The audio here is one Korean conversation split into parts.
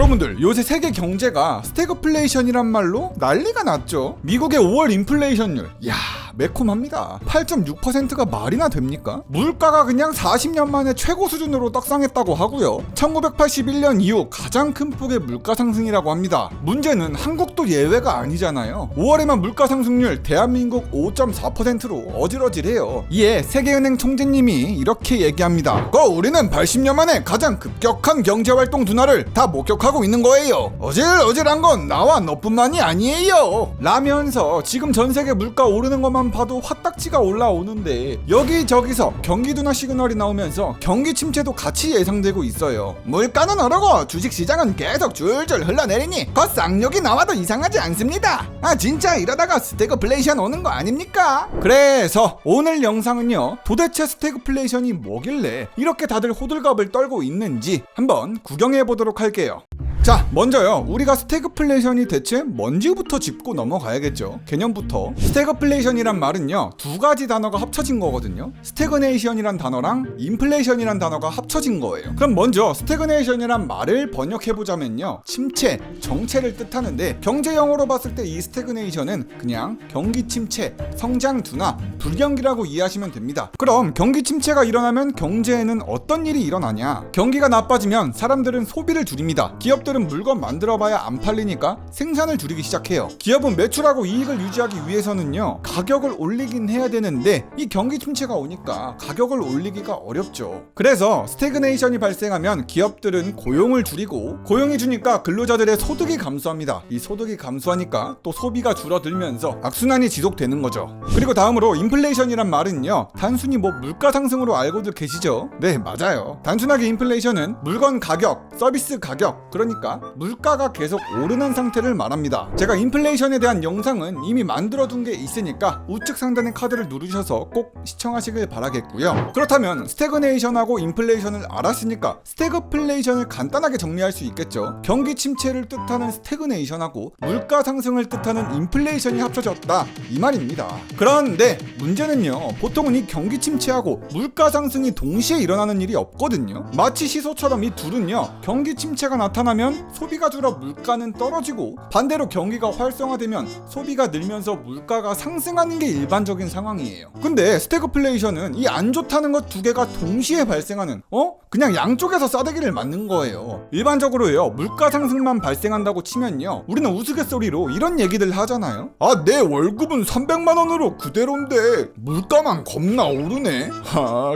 여러분들 요새 세계 경제가 스태그플레이션이란 말로 난리가 났죠. 미국의 5월 인플레이션율, 야 매콤합니다. 8.6%가 말이나 됩니까? 물가가 그냥 40년 만에 최고 수준으로 떡상했다고 하고요. 1981년 이후 가장 큰 폭의 물가 상승이라고 합니다. 문제는 한국도 예외가 아니잖아요. 5월에만 물가 상승률 대한민국 5.4%로 어질어질해요. 이에 세계은행 총재님이 이렇게 얘기합니다. 우리는 80년 만에 가장 급격한 경제활동 둔화를 다 목격하고 있는 거예요. 어질어질한 건 나와 너뿐만이 아니에요 라면서 지금 전 세계 물가 오르는 것만 봐도 화딱지가 올라오는데 여기저기서 경기 둔화 시그널이 나오면서 경기 침체도 같이 예상되고 있어요. 물가는 오르고 주식시장은 계속 줄줄 흘러내리니 그 쌍욕이 나와도 이상하지 않습니다. 진짜 이러다가 스태그플레이션 오는 거 아닙니까? 그래서 오늘 영상은요, 도대체 스태그플레이션이 뭐길래 이렇게 다들 호들갑을 떨고 있는지 한번 구경해 보도록 할게요. 자, 먼저요, 우리가 스태그플레이션이 대체 뭔지부터 짚고 넘어가야겠죠. 개념부터. 스태그플레이션이란 말은요, 두 가지 단어가 합쳐진 거거든요. 스태그네이션이란 단어랑 인플레이션이란 단어가 합쳐진 거예요. 그럼 먼저 스태그네이션이란 말을 번역해보자면요, 침체, 정체를 뜻하는데 경제용어로 봤을 때 이 스태그네이션은 그냥 경기 침체, 성장 둔화, 불경기라고 이해하시면 됩니다. 그럼 경기 침체가 일어나면 경제에는 어떤 일이 일어나냐? 경기가 나빠지면 사람들은 소비를 줄입니다. 기업들은 물건 만들어봐야 안 팔리니까 생산을 줄이기 시작해요. 기업은 매출하고 이익을 유지하기 위해서는요, 가격을 올리긴 해야 되는데 이 경기 침체가 오니까 가격을 올리기가 어렵죠. 그래서 스태그네이션이 발생하면 기업들은 고용을 줄이고, 고용이 주니까 근로자들의 소득이 감소합니다. 이 소득이 감소하니까 또 소비가 줄어들면서 악순환이 지속되는 거죠. 그리고 다음으로 인플레이션이란 말은요, 단순히 물가 상승으로 알고들 계시죠? 네, 맞아요. 단순하게 인플레이션은 물건 가격, 서비스 가격, 그러니까 물가가 계속 오르는 상태를 말합니다. 제가 인플레이션에 대한 영상은 이미 만들어둔 게 있으니까 우측 상단의 카드를 누르셔서 꼭 시청하시길 바라겠고요. 그렇다면 스태그네이션하고 인플레이션을 알았으니까 스태그플레이션을 간단하게 정리할 수 있겠죠. 경기 침체를 뜻하는 스태그네이션하고 물가 상승을 뜻하는 인플레이션이 합쳐졌다, 이 말입니다. 그런데 문제는요, 보통은 이 경기 침체하고 물가 상승이 동시에 일어나는 일이 없거든요. 마치 시소처럼 이 둘은요, 경기 침체가 나타나면 소비가 줄어 물가는 떨어지고, 반대로 경기가 활성화되면 소비가 늘면서 물가가 상승하는 게 일반적인 상황이에요. 근데 스태그플레이션은 이 안 좋다는 것 두 개가 동시에 발생하는, 그냥 양쪽에서 싸대기를 맞는 거예요. 일반적으로요, 물가 상승만 발생한다고 치면요, 우리는 우스갯소리로 이런 얘기들 하잖아요. 내 월급은 300만 원으로 그대로인데 물가만 겁나 오르네.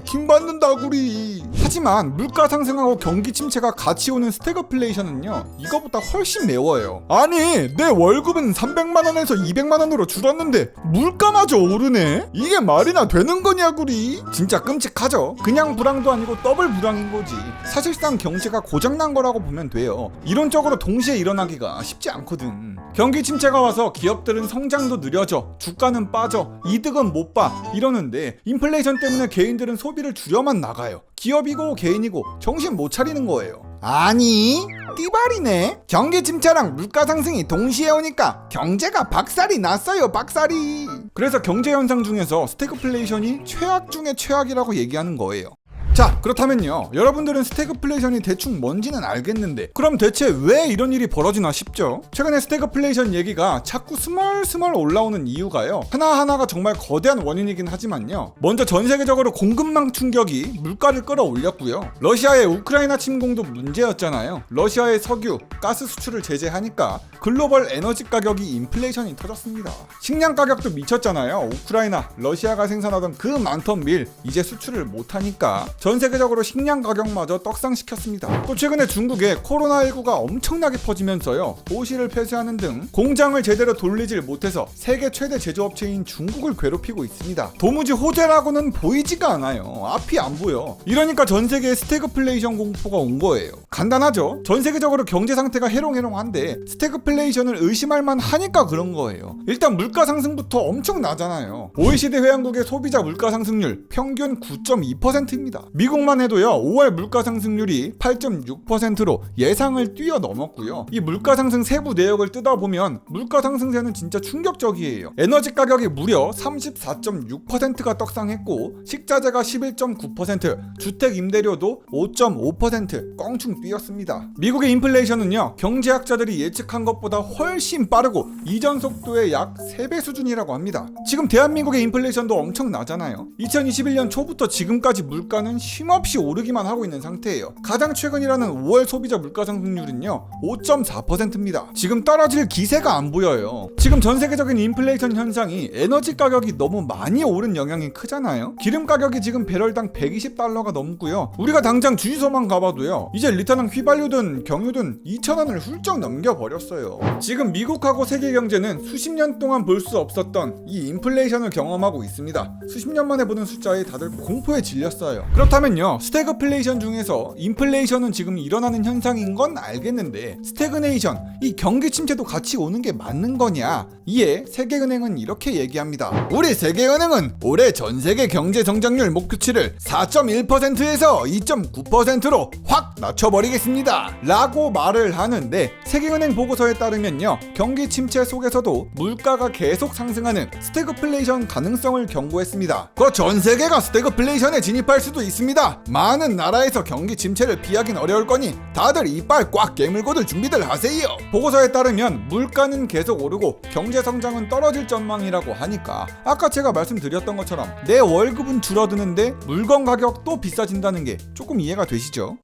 킹 받는다구리. 하지만 물가 상승하고 경기 침체가 같이 오는 스태그플레이션은요, 이거보다 훨씬 매워요. 아니, 내 월급은 300만 원에서 200만 원으로 줄었는데 물가마저 오르네? 이게 말이나 되는 거냐구리. 진짜 끔찍하죠. 그냥 불황도 아니고 더블 불황인 거지. 사실상 경제가 고장난 거라고 보면 돼요. 이론적으로 동시에 일어나기가 쉽지 않거든. 경기 침체가 와서 기업들은 성장도 느려져, 주가는 빠져, 이득은 못 봐, 이러는데 인플레이션 때문에 개인들은 소비를 줄여만 나가요. 기업이고 개인이고 정신 못 차리는 거예요. 아니, 띠발이네. 경기 침체랑 물가 상승이 동시에 오니까 경제가 박살이 났어요, 박살이. 그래서 경제 현상 중에서 스태그플레이션이 최악 중에 최악이라고 얘기하는 거예요. 자, 그렇다면요, 여러분들은 스태그플레이션이 대충 뭔지는 알겠는데 그럼 대체 왜 이런 일이 벌어지나 싶죠? 최근에 스태그플레이션 얘기가 자꾸 스멀스멀 올라오는 이유가요, 하나하나가 정말 거대한 원인이긴 하지만요, 먼저 전 세계적으로 공급망 충격이 물가를 끌어올렸고요. 러시아의 우크라이나 침공도 문제였잖아요. 러시아의 석유, 가스 수출을 제재하니까 글로벌 에너지 가격이 인플레이션이 터졌습니다. 식량 가격도 미쳤잖아요. 우크라이나, 러시아가 생산하던 그 많던 밀 이제 수출을 못하니까 전 세계적으로 식량 가격마저 떡상시켰습니다. 또 최근에 중국에 코로나19가 엄청나게 퍼지면서요, 도시를 폐쇄하는 등 공장을 제대로 돌리질 못해서 세계 최대 제조업체인 중국을 괴롭히고 있습니다. 도무지 호재라고는 보이지가 않아요. 앞이 안 보여. 이러니까 전 세계에 스태그플레이션 공포가 온 거예요. 간단하죠? 전 세계적으로 경제 상태가 해롱해롱한데 스태그플레이션을 의심할 만하니까 그런 거예요. 일단 물가 상승부터 엄청 나잖아요. OECD 회원국의 소비자 물가 상승률 평균 9.2%입니다. 미국만 해도요 5월 물가 상승률이 8.6%로 예상을 뛰어넘었고요. 이 물가 상승 세부 내역을 뜯어보면 물가 상승세는 진짜 충격적이에요. 에너지 가격이 무려 34.6%가 떡상했고 식자재가 11.9%, 주택 임대료도 5.5% 껑충 뛰었습니다. 미국의 인플레이션은요 경제학자들이 예측한 것보다 훨씬 빠르고 이전 속도의 약 3배 수준이라고 합니다. 지금 대한민국의 인플레이션도 엄청 나잖아요. 2021년 초부터 지금까지 물가는 쉼없이 오르기만 하고 있는 상태예요. 가장 최근이라는 5월 소비자 물가 상승률은요 5.4%입니다. 지금 떨어질 기세가 안 보여요. 지금 전 세계적인 인플레이션 현상이 에너지 가격이 너무 많이 오른 영향이 크잖아요. 기름 가격이 지금 배럴당 120달러가 넘고요. 우리가 당장 주유소만 가봐도요 이제 리터당 휘발유든 경유든 2,000원을 훌쩍 넘겨버렸어요. 지금 미국하고 세계 경제는 수십 년 동안 볼 수 없었던 이 인플레이션을 경험하고 있습니다. 수십 년 만에 보는 숫자에 다들 공포에 질렸어요. 그렇다면요 스태그플레이션 중에서 인플레이션은 지금 일어나는 현상인 건 알겠는데 스태그네이션, 이 경기 침체도 같이 오는 게 맞는 거냐? 이에 세계은행은 이렇게 얘기합니다. 우리 세계은행은 올해 전 세계 경제 성장률 목표치를 4.1%에서 2.9%로 확 낮춰버리겠습니다 라고 말을 하는데, 세계은행 보고서에 따르면요 경기 침체 속에서도 물가가 계속 상승하는 스태그플레이션 가능성을 경고했습니다. 전 세계가 스태그플레이션에 진입할 수도 있습니다. 많은 나라에서 경기 침체를 피하긴 어려울 거니 다들 이빨 꽉 깨물고들 준비들 하세요. 보고서에 따르면 물가는 계속 오르고 경제 성장은 떨어질 전망이라고 하니까 아까 제가 말씀드렸던 것처럼 내 월급은 줄어드는데 물건 가격도 비싸진다는 게 조금 이해가 되시죠?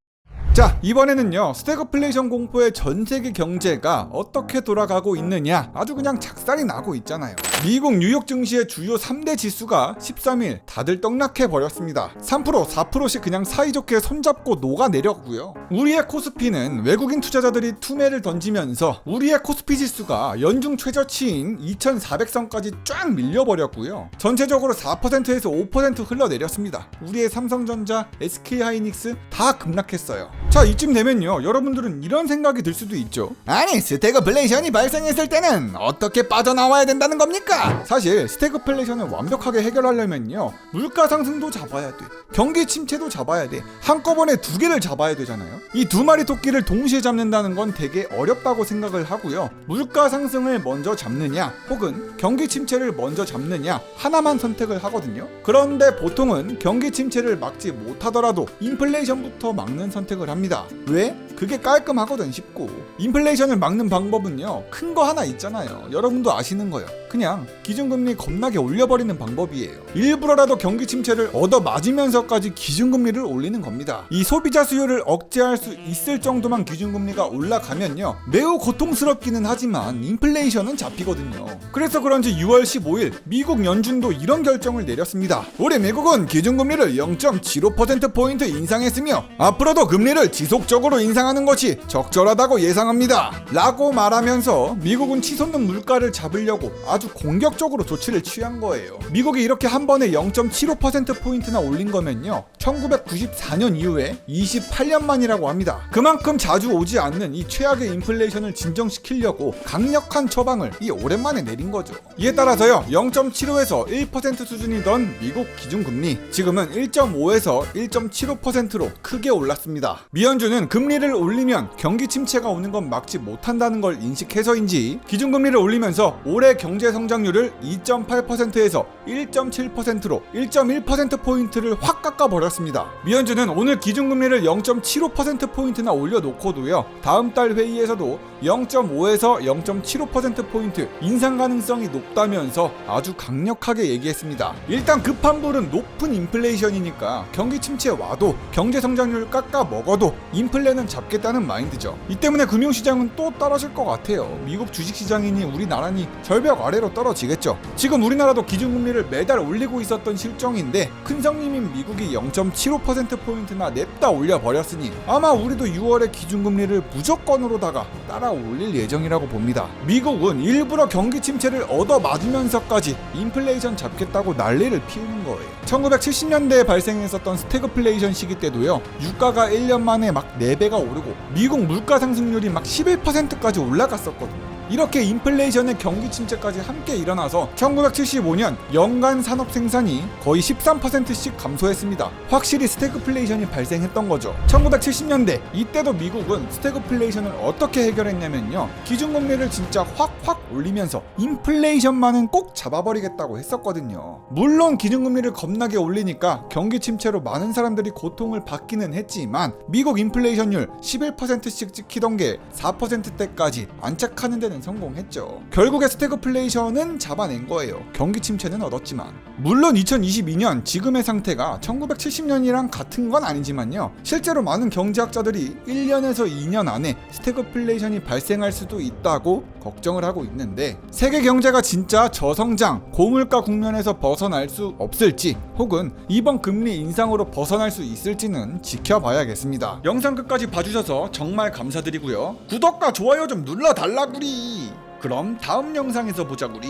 자, 이번에는요 스태그플레이션 공포의 전세계 경제가 어떻게 돌아가고 있느냐 아주 그냥 작살이 나고 있잖아요. 미국 뉴욕 증시의 주요 3대 지수가 13일 다들 떡락해 버렸습니다. 3%, 4%씩 그냥 사이좋게 손잡고 녹아내렸고요. 우리의 코스피는 외국인 투자자들이 투매를 던지면서 우리의 코스피 지수가 연중 최저치인 2400선까지 쫙 밀려버렸고요. 전체적으로 4%에서 5% 흘러내렸습니다. 우리의 삼성전자, SK하이닉스 다 급락했어요. 자, 이쯤 되면요 여러분들은 이런 생각이 들 수도 있죠. 아니 스태그플레이션이 발생했을 때는 어떻게 빠져나와야 된다는 겁니까? 사실 스태그플레이션을 완벽하게 해결하려면요 물가 상승도 잡아야 돼, 경기 침체도 잡아야 돼, 한꺼번에 두 개를 잡아야 되잖아요. 이 두 마리 토끼를 동시에 잡는다는 건 되게 어렵다고 생각을 하고요. 물가 상승을 먼저 잡느냐 혹은 경기 침체를 먼저 잡느냐 하나만 선택을 하거든요. 그런데 보통은 경기 침체를 막지 못하더라도 인플레이션부터 막는 선택을 합니다. 왜? 그게 깔끔하거든, 쉽고. 인플레이션을 막는 방법은요 큰 거 하나 있잖아요. 여러분도 아시는 거예요. 그냥 기준금리 겁나게 올려버리는 방법이에요. 일부러라도 경기 침체를 얻어 맞으면서까지 기준금리를 올리는 겁니다. 이 소비자 수요를 억제할 수 있을 정도만 기준금리가 올라가면요 매우 고통스럽기는 하지만 인플레이션은 잡히거든요. 그래서 그런지 6월 15일 미국 연준도 이런 결정을 내렸습니다. 우리 미국은 기준금리를 0.75%포인트 인상했으며 앞으로도 금리를 지속적으로 인상하는 것이 적절하다고 예상합니다 라고 말하면서 미국은 치솟는 물가를 잡으려고 아주 공격적으로 조치를 취한 거예요. 미국이 이렇게 한 번에 0.75%포인트나 올린 거면요 1994년 이후에 28년 만이라고 합니다. 그만큼 자주 오지 않는 이 최악의 인플레이션을 진정시키려고 강력한 처방을 오랜만에 내린 거죠. 이에 따라서요 0.75에서 1% 수준이던 미국 기준금리 지금은 1.5에서 1.75%로 크게 올랐습니다. 미연준은 금리를 올리면 경기 침체가 오는 건 막지 못한다는 걸 인식해서인지 기준금리를 올리면서 올해 경제 성장률을 2.8%에서 1.7%로 1.1%포인트를 확 깎아버렸습니다. 미연준은 오늘 기준금리를 0.75%포인트나 올려놓고도요 다음 달 회의에서도 0.5에서 0.75%포인트 인상 가능성이 높다면서 아주 강력하게 얘기했습니다. 일단 급한 불은 높은 인플레이션이니까 경기 침체 와도 경제 성장률 깎아 먹어도 인플레는 잡겠다는 마인드죠. 이 때문에 금융시장은 또 떨어질 것 같아요. 미국 주식시장이니 우리나라니 절벽 아래로 떨어지겠죠. 지금 우리나라도 기준금리를 매달 올리고 있었던 실정인데 큰성님인 미국이 0.75%포인트나 냅다 올려버렸으니 아마 우리도 6월에 기준금리를 무조건으로다가 따라 올릴 예정이라고 봅니다. 미국은 일부러 경기 침체를 얻어맞으면서까지 인플레이션 잡겠다고 난리를 피우는 거예요. 1970년대에 발생했었던 스태그플레이션 시기 때도요 유가가 1년 만에 막 4배가 오르고 미국 물가 상승률이 막 11%까지 올라갔었거든요. 이렇게 인플레이션의 경기 침체까지 함께 일어나서 1975년 연간 산업 생산이 거의 13%씩 감소했습니다. 확실히 스태그플레이션이 발생했던 거죠. 1970년대 이때도 미국은 스태그플레이션을 어떻게 해결했냐면요, 기준금리를 진짜 확 올리면서 인플레이션만은 꼭 잡아버리겠다고 했었거든요. 물론 기준금리를 겁나게 올리니까 경기 침체로 많은 사람들이 고통을 받기는 했지만 미국 인플레이션율 11%씩 찍히던 게 4%대까지 안착하는 데는 성공했죠. 결국에 스태그플레이션은 잡아낸 거예요. 경기 침체는 얻었지만. 물론 2022년 지금의 상태가 1970년이랑 같은 건 아니지만요, 실제로 많은 경제학자들이 1년에서 2년 안에 스태그플레이션이 발생할 수도 있다고 걱정을 하고 있는데, 세계 경제가 진짜 저성장, 고물가 국면에서 벗어날 수 없을지 혹은 이번 금리 인상으로 벗어날 수 있을지는 지켜봐야겠습니다. 영상 끝까지 봐주셔서 정말 감사드리고요. 구독과 좋아요 좀 눌러달라구리. 그럼 다음 영상에서 보자구리.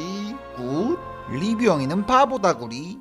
굿 리뷰형이는 바보다구리.